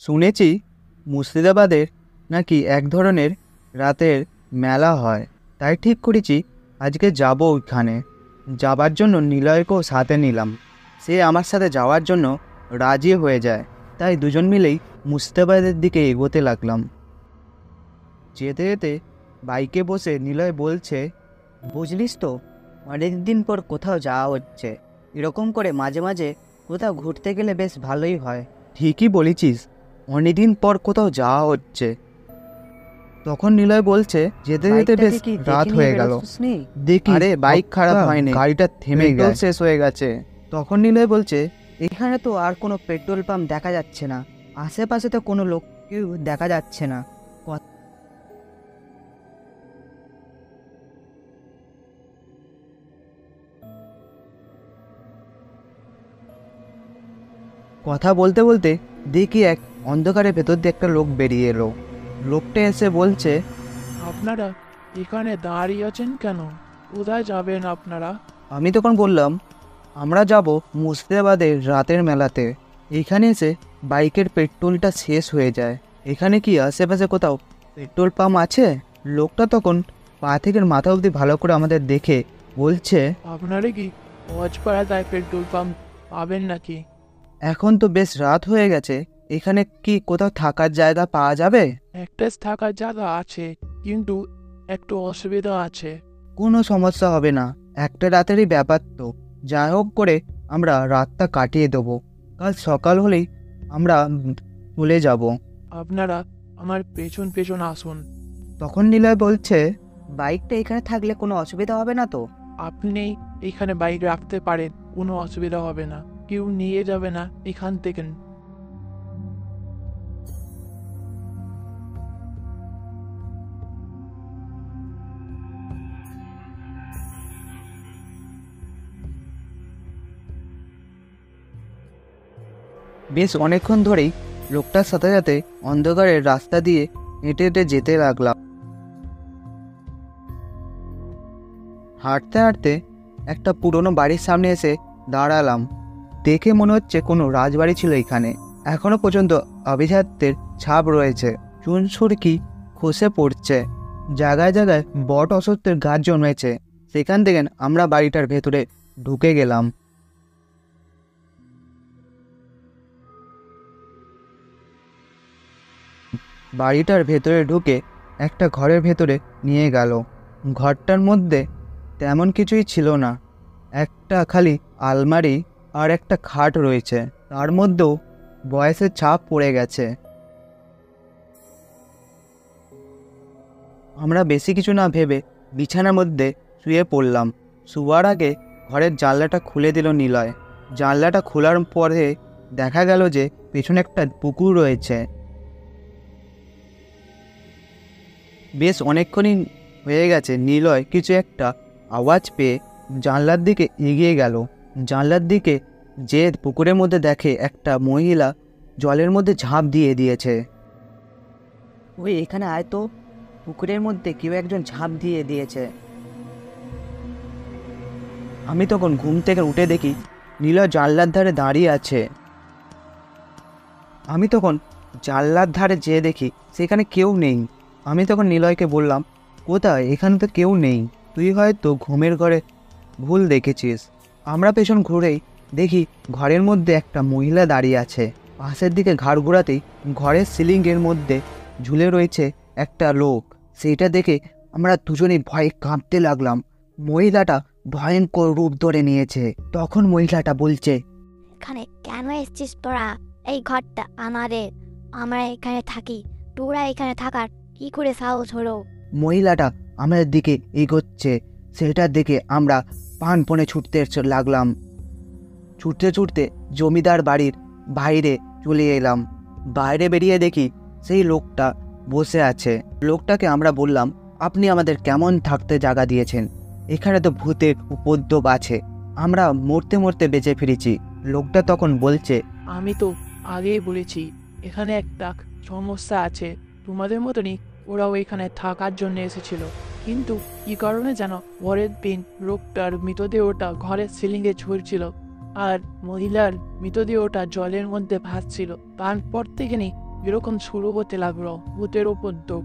শুনেছি মুর্শিদাবাদের নাকি এক ধরনের রাতের মেলা হয়, তাই ঠিক করেছি আজকে যাব ওইখানে। যাবার জন্য নিলয়কেও সাথে নিলাম। সে আমার সাথে যাওয়ার জন্য রাজি হয়ে যায়, তাই দুজন মিলেই মুর্শিদাবাদের দিকে এগোতে লাগলাম। যেতে যেতে বাইকে বসে নিলয় বলছে, বুঝলিস তো, অনেকদিন পর কোথাও যাওয়া হচ্ছে। এরকম করে মাঝে মাঝে কোথাও ঘুরতে গেলে বেশ ভালোই হয়। ঠিকই বলেছিস, অনেকদিন পর কোথাও যাওয়া হচ্ছে। তখন নিলয় বলছে, যেতে যেতে বেশ রাত হয়ে গেল। দেখি আরে বাইক খারাপ হয়নি, গাড়িটা থেমে গেল, শেষ হয়ে গেছে। তখন নিলয় বলছে, এখানে তো আর কোনো পেট্রোল পাম্প দেখা যাচ্ছে না, আশেপাশে তো কোনো লোককেও দেখা যাচ্ছে না। কথা বলতে বলতে দেখি এক অন্ধকারের ভেতর দিয়ে একটা লোক বেরিয়ে এলো। লোকটা এসে বলছে, আপনারা এখানে দাঁড়িয়ে আছেন কেন? কোথায় যাবেন আপনারা? আমি তখন বললাম, আমরা যাব মুর্শিদাবাদের রাতের মেলাতে। এখানে এসে বাইকের পেট্রোলটা শেষ হয়ে যায়। এখানে কি আশেপাশে কোথাও পেট্রোল পাম্প আছে? লোকটা তখন পা থেকে মাথা অবধি ভালো করে আমাদের দেখে বলছে, আপনারা কি অজপাড়ায় পেট্রোল পাম্প পাবেন নাকি? এখন তো বেশ রাত হয়ে গেছে, এখানে কি কোথাও থাকার জায়গা পাওয়া যাবে? একটা থাকার জায়গা আছে, কিন্তু একটু অসুবিধা আছে। কোনো সমস্যা হবে না, একটা রাতেরই ব্যাপার তো। যাই হোক করে আমরা রাতটা কাটিয়ে দেবো, কাল সকাল হলেই আমরা চলে যাব। আপনারা আমার পেছন পেছন আসুন। তখন নিলয় বলছে, বাইকটা এখানে থাকলে কোনো অসুবিধা হবে না তো? আপনি এখানে বাইক রাখতে পারেন, কোনো অসুবিধা হবে না, কেউ নিয়ে যাবে না এখান থেকে। বেশ অনেকক্ষণ ধরেই লোকটার সাথে সাথে অন্ধকারের রাস্তা দিয়ে হেঁটে হেঁটে যেতে লাগলাম। হাঁটতে হাঁটতে একটা পুরনো বাড়ির সামনে এসে দাঁড়ালাম। দেখে মনে হচ্ছে কোনো রাজবাড়ি ছিল এখানে। এখনো পর্যন্ত আভিজাত্যের ছাপ রয়েছে, চুন সুরকি খসে পড়ছে, জায়গায় জায়গায় বট অসত্যের গাছ জন্মেছে। সেখান থেকে আমরা বাড়িটার ভেতরে ঢুকে গেলাম। বাড়িটার ভেতরে ঢুকে একটা ঘরের ভেতরে নিয়ে গেল। ঘরটার মধ্যে তেমন কিছুই ছিল না, একটা খালি আলমারি আর একটা খাট রয়েছে, তার মধ্যেও বয়সের ছাপ পড়ে গেছে। আমরা বেশি কিছু না ভেবে বিছানার মধ্যে শুয়ে পড়লাম। শোয়ার আগে ঘরের জানলাটা খুলে দিল নিলয়। জানলাটা খোলার পরে দেখা গেল যে পেছনে একটা পুকুর রয়েছে। বেশ অনেকক্ষণই হয়ে গেছে, নিলয় কিছু একটা আওয়াজ পেয়ে জানলার দিকে এগিয়ে গেল। জানলার দিকে যে পুকুরের মধ্যে দেখে একটা মহিলা জলের মধ্যে ঝাঁপ দিয়ে দিয়েছে। ওই এখানে আয় তো, পুকুরের মধ্যে কেউ একজন ঝাঁপ দিয়ে দিয়েছে। আমি তখন ঘুম থেকে উঠে দেখি নিলয় জানলার ধারে দাঁড়িয়ে আছে। আমি তখন জানলার ধারে যেয়ে দেখি সেখানে কেউ নেই। আমি তখন নিলয়কে বললাম, কোথায়, এখানে তো কেউ নেই, তুই হয়তো ঘুমের ঘরে ভুল দেখেছিস। আমরা পেছন ঘুরেই দেখি ঘরের মধ্যে একটা মহিলা দাঁড়িয়ে আছে। পাশের দিকে ঘাড় ঘোরাতেই ঘরের সিলিংয়ের মধ্যে ঝুলে রয়েছে একটা লোক। সেইটা দেখে আমরা দুজনেই ভয়ে কাঁপতে লাগলাম। মহিলাটা ভয়ঙ্কর রূপ ধরে নিয়েছে। তখন মহিলাটা বলছে, এখানে কেন এসেছিস তোরা? এই ঘরটা আমাদের, আমরা এখানে থাকি, তোরা এখানে থাকার কি করে সাহস হলো? মহিলাটা আমাদের দিকে এগোচ্ছে। সেটা দেখে আমরা প্রাণপণে ছুটতে লাগলাম। ছুটতে ছুটতে জমিদার বাড়ির বাইরে চলে এলাম। বাইরে বেরিয়ে দেখি সেই লোকটা বসে আছে। লোকটাকে আমরা বললাম, আপনি আমাদের কেমন থাকতে জায়গা দিয়েছেন? এখানে তো ভূতের উপদ্রব আছে, আমরা মরতে মরতে বেঁচে ফিরেছি। লোকটা তখন বলছে, আমি তো আগেই বলেছি এখানে একটা সমস্যা আছে। তোমাদের মতনই ওরাও এখানে থাকার জন্য এসেছিল, কিন্তু কি কারণে যেন পরের দিন লোকটার মৃতদেহটা ঘরের সিলিংয়ে ঝুলছিল আর মহিলার মৃতদেহটা জলের মধ্যে ভাসছিল। তারপর থেকে এরকম শুরু হতে লাগলো ভূতের উপদ্রব।